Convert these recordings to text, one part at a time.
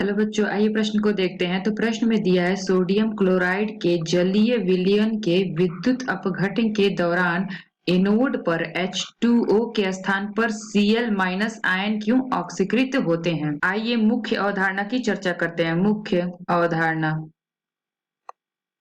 चलो बच्चों, आइए प्रश्न को देखते हैं। तो प्रश्न में दिया है सोडियम क्लोराइड के जलीय विलयन के विद्युत अपघटन के दौरान एनोड पर H2O के स्थान पर Cl- आयन क्यों ऑक्सीकृत होते हैं। आइए मुख्य अवधारणा की चर्चा करते हैं। मुख्य अवधारणा।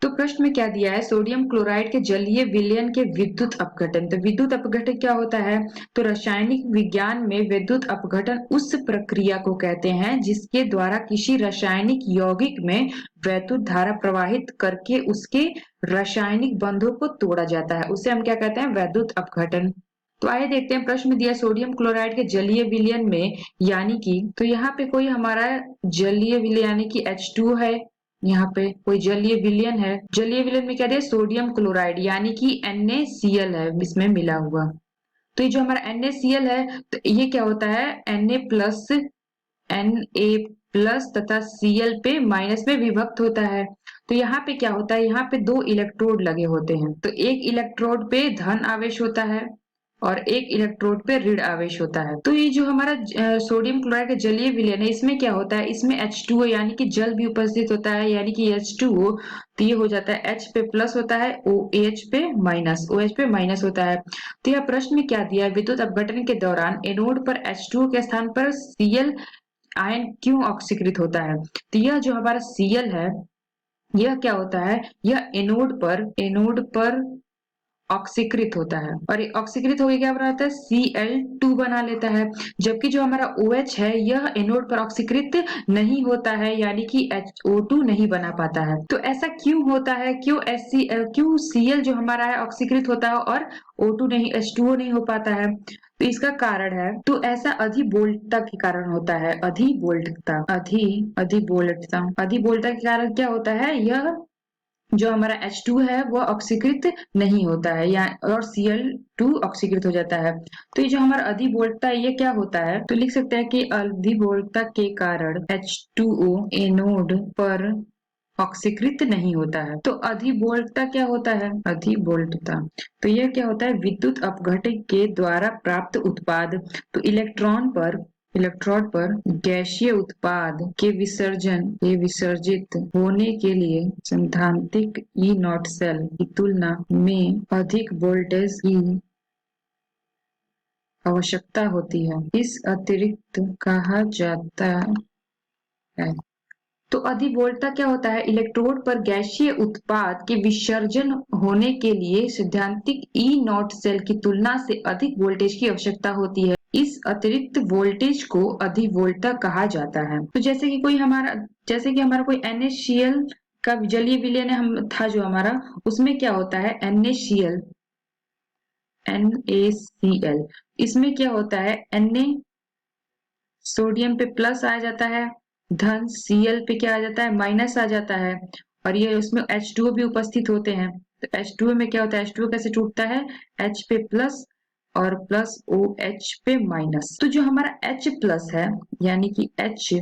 तो प्रश्न में क्या दिया है, सोडियम क्लोराइड के जलीय विलयन के विद्युत अपघटन। तो विद्युत अपघटन क्या होता है, तो रासायनिक विज्ञान में विद्युत अपघटन उस प्रक्रिया को कहते हैं जिसके द्वारा किसी रासायनिक यौगिक में वैद्युत धारा प्रवाहित करके उसके रासायनिक बंधों को तोड़ा जाता है। उसे हम क्या कहते हैं, वैद्युत अपघटन। तो आइए देखते हैं, प्रश्न में दिया सोडियम क्लोराइड के जलीय विलयन में, यानी कि तो यहाँ पे कोई हमारा जलीय विलयन यानी कि H2 है, यहाँ पे कोई जलीय विलयन है। जलीय विलयन में क्या दिया, सोडियम क्लोराइड यानी कि NaCl है इसमें मिला हुआ। तो ये जो हमारा NaCl है, तो ये क्या होता है, Na+ तथा Cl पे माइनस में विभक्त होता है। तो यहाँ पे क्या होता है, यहाँ पे दो इलेक्ट्रोड लगे होते हैं। तो एक इलेक्ट्रोड पे धन आवेश होता है और एक इलेक्ट्रोड पे ऋण आवेश होता है। तो ये जो हमारा सोडियम क्लोराइड का जलीय विलयन है, इसमें क्या होता है, इसमें H2O यानी कि जल भी उपस्थित होता है, यानी कि H2O। तो ये हो जाता है H पे प्लस होता है, OH पे माइनस होता है। तो यह प्रश्न में क्या दिया है, विद्युत अपघटन के दौरान एनोड पर H2O के स्थान पर Cl आयन क्यों ऑक्सीकृत होता है। तो यह जो हमारा Cl है, यह क्या होता है, यह एनोड पर ऑक्सीकृत होता है और ऑक्सीकृत होकर क्या बनाता है, Cl2 बना लेता है। जबकि जो हमारा OH है, यह एनोड पर ऑक्सीकृत नहीं होता है, यानी कि HO2 नहीं बना पाता है। तो ऐसा क्यों होता है, क्यों Cl जो हमारा है ऑक्सीकृत होता है और O2 नहीं, H2O नहीं हो पाता है। तो इसका कारण है, तो ऐसा अधिवोल्टता के कारण होता है। अधिवोल्टता के कारण क्या होता है, यह जो हमारा H2 है वह ऑक्सीकृत नहीं होता है या और Cl2 ऑक्सीकृत हो जाता है। तो ये जो हमारा अधिवोल्टता ये क्या होता है, तो लिख सकते हैं कि अधिवोल्टता के कारण H2O एनोड पर ऑक्सीकृत नहीं होता है। तो अधिवोल्टता क्या होता है, अधिवोल्टता तो यह क्या होता है, विद्युत अपघटन के द्वारा प्राप्त उत्पाद। तो इलेक्ट्रोड पर गैसीय उत्पाद के विसर्जित होने के लिए सैद्धांतिक E0 सेल की तुलना में अधिक वोल्टेज की आवश्यकता होती है। इस अतिरिक्त कहा जाता है। तो अधिवोल्टता क्या होता है, इलेक्ट्रोड पर गैसीय उत्पाद के विसर्जन होने के लिए सैद्धांतिक E0 सेल की तुलना से अधिक वोल्टेज की आवश्यकता होती है। इस अतिरिक्त वोल्टेज को अधिवोल्टता कहा जाता है। तो जैसे कि हमारा कोई NaCl का जलीय विलयन हम था जो हमारा, उसमें क्या होता है, NaCl इसमें क्या होता है, Na सोडियम पे प्लस आ जाता है, धन Cl पे क्या आ जाता है, माइनस आ जाता है, और ये उसमें H2O भी उपस्थित होते हैं। तो H2O में क्या होता है, H2O कैसे टूटता है, H पे प्लस और प्लस OH पे माइनस। तो जो हमारा H प्लस है यानी कि H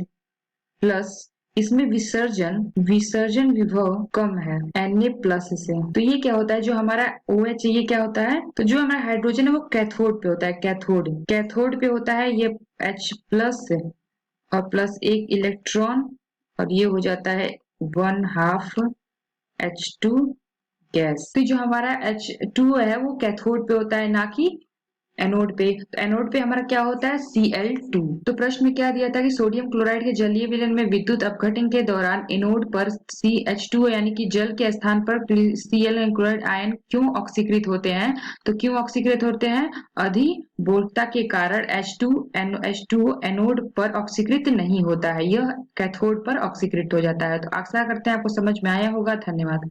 प्लस, इसमें विसर्जन विभव कम है Na+ से। तो ये क्या होता है, जो हमारा OH ये क्या होता है, तो जो हमारा हाइड्रोजन है वो कैथोड पे होता है, कैथोड पे होता है ये H+ और प्लस एक इलेक्ट्रॉन, और ये हो जाता है 1/2 H2 गैस। तो जो हमारा H2 है वो कैथोड पे होता है, ना कि एनोड पे। तो एनोड पे हमारा क्या होता है, Cl2। तो प्रश्न में क्या दिया था कि सोडियम क्लोराइड के जलीय विलयन में विद्युत अपघटन के दौरान एनोड पर CH2 यानी कि जल के स्थान पर Cl क्लोराइड आयन क्यों ऑक्सीकृत होते हैं। तो क्यों ऑक्सीकृत होते हैं, अधिवोल्टता के कारण H2O एनोड पर ऑक्सीकृत नहीं होता है, यह कैथोड पर ऑक्सीकृत हो जाता है। तो आशा करते हैं आपको समझ में आया होगा। धन्यवाद।